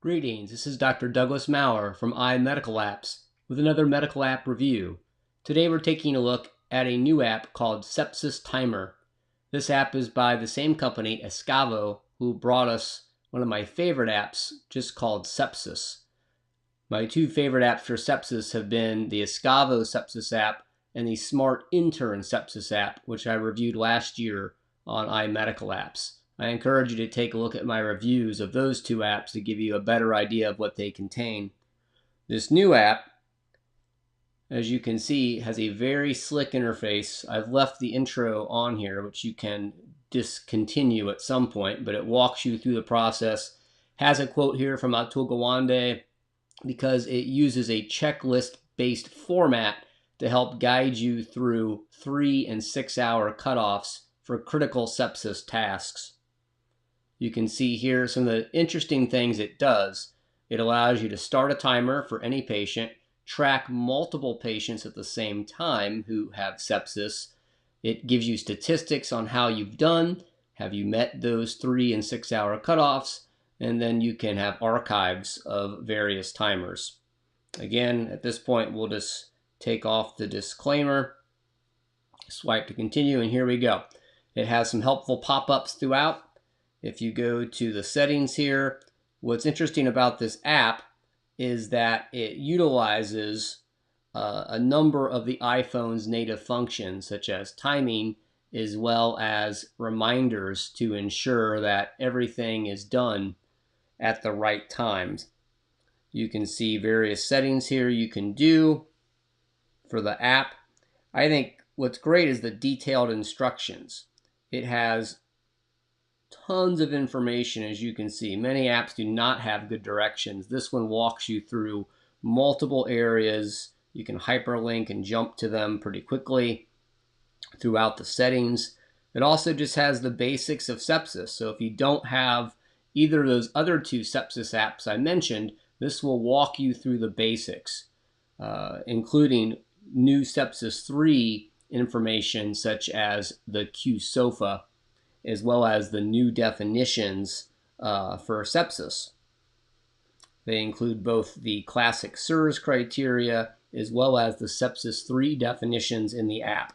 Greetings, this is Dr. Douglas Maurer from iMedical Apps with another medical app review. Today we're taking a look at a new app called Sepsis Timer. This app is by the same company, Escavo, who brought us one of my favorite apps just called Sepsis. My two favorite apps for sepsis have been the Escavo Sepsis app and the Smart Intern Sepsis app, which I reviewed last year on iMedical Apps. I encourage you to take a look at my reviews of those two apps to give you a better idea of what they contain. This new app, as you can see, has a very slick interface. I've left the intro on here, which you can discontinue at some point, but it walks you through the process. Has a quote here from Atul Gawande because it uses a checklist-based format to help guide you through 3 and 6 hour cutoffs for critical sepsis tasks. You can see here some of the interesting things it does. It allows you to start a timer for any patient, track multiple patients at the same time who have sepsis. It gives you statistics on how you've done, have you met those 3 and 6 hour cutoffs, and then you can have archives of various timers. Again, at this point, we'll just take off the disclaimer, swipe to continue, and here we go. It has some helpful pop-ups throughout. If you go to the settings here, what's interesting about this app is that it utilizes a number of the iPhone's native functions, such as timing, as well as reminders to ensure that everything is done at the right times. You can see various settings here you can do for the app. I think what's great is the detailed instructions. It has tons of information, as you can see. Many apps do not have good directions. This one walks you through multiple areas. You can hyperlink and jump to them pretty quickly throughout the settings. It also just has the basics of sepsis. So if you don't have either of those other two sepsis apps I mentioned, this will walk you through the basics, including new Sepsis 3 information such as the QSOFA, as well as the new definitions for sepsis. They include both the classic SIRS criteria as well as the Sepsis 3 definitions in the app.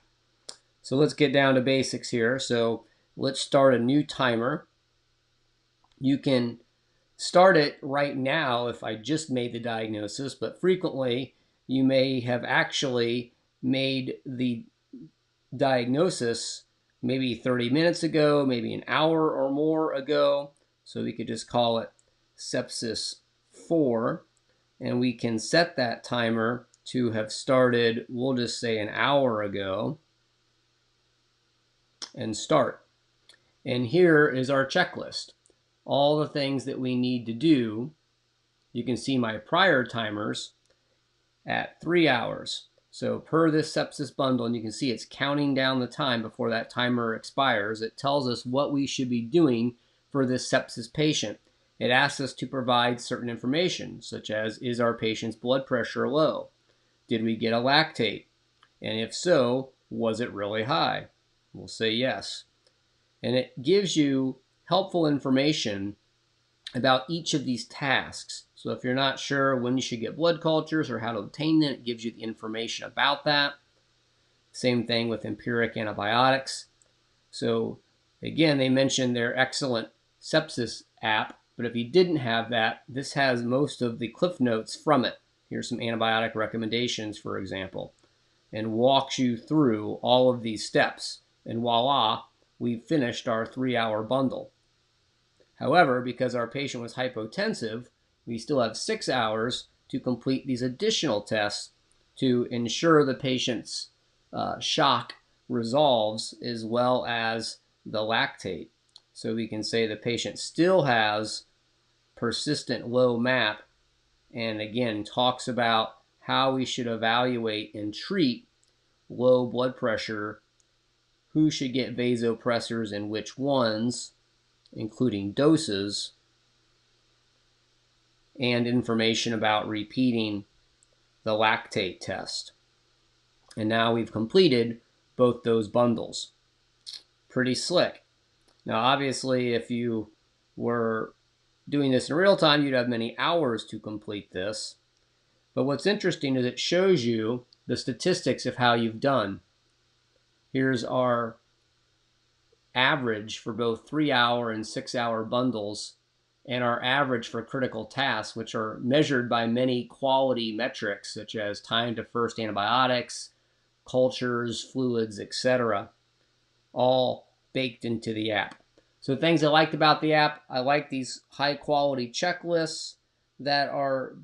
So let's get down to basics here. So let's start a new timer. You can start it right now if I just made the diagnosis, but frequently you may have actually made the diagnosis maybe 30 minutes ago, maybe an hour or more ago. So we could just call it Sepsis 4, and we can set that timer to have started, we'll just say an hour ago, and start. And here is our checklist. All the things that we need to do. You can see my prior timers at 3 hours. So per this sepsis bundle, and you can see it's counting down the time before that timer expires. It tells us what we should be doing for this sepsis patient. It asks us to provide certain information, such as, is our patient's blood pressure low? Did we get a lactate? And if so, was it really high? We'll say yes. And it gives you helpful information about each of these tasks. So if you're not sure when you should get blood cultures or how to obtain them, it gives you the information about that. Same thing with empiric antibiotics. So again, they mentioned their excellent sepsis app, but if you didn't have that, this has most of the cliff notes from it. Here's some antibiotic recommendations, for example, and walks you through all of these steps. And voila, we've finished our 3 hour bundle. However, because our patient was hypotensive, we still have 6 hours to complete these additional tests to ensure the patient's shock resolves, as well as the lactate. So we can say the patient still has persistent low MAP, and again talks about how we should evaluate and treat low blood pressure, who should get vasopressors and which ones, including doses, and information about repeating the lactate test. And now we've completed both those bundles. Pretty slick. Now obviously if you were doing this in real time, you'd have many hours to complete this. But what's interesting is it shows you the statistics of how you've done. Here's our average for both 3-hour and 6-hour bundles, and our average for critical tasks, which are measured by many quality metrics, such as time to first antibiotics, cultures, fluids, etc., all baked into the app. So things I liked about the app, I like these high-quality checklists that are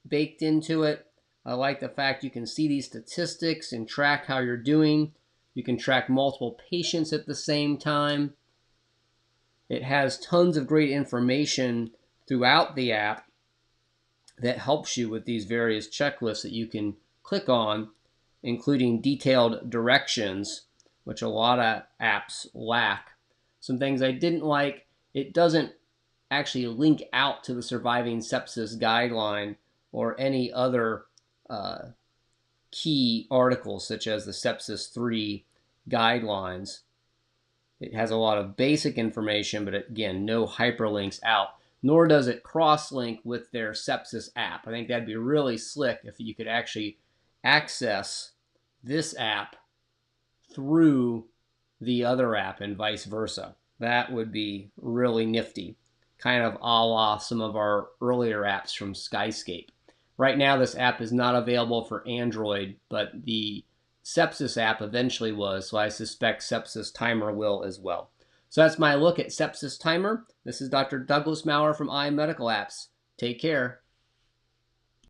baked into it. I like the fact you can see these statistics and track how you're doing. You can track multiple patients at the same time. It has tons of great information throughout the app that helps you with these various checklists that you can click on, including detailed directions, which a lot of apps lack. Some things I didn't like, it doesn't actually link out to the Surviving Sepsis guideline or any other key articles such as the Sepsis 3 guidelines. It has a lot of basic information, but again, no hyperlinks out, nor does it cross-link with their Sepsis app. I think that'd be really slick if you could actually access this app through the other app and vice versa. That would be really nifty, kind of a la some of our earlier apps from Skyscape. Right now, this app is not available for Android, but the Sepsis app eventually was, so I suspect Sepsis Timer will as well. So that's my look at Sepsis Timer. This is Dr. Douglas Maurer from iMedical Apps. Take care.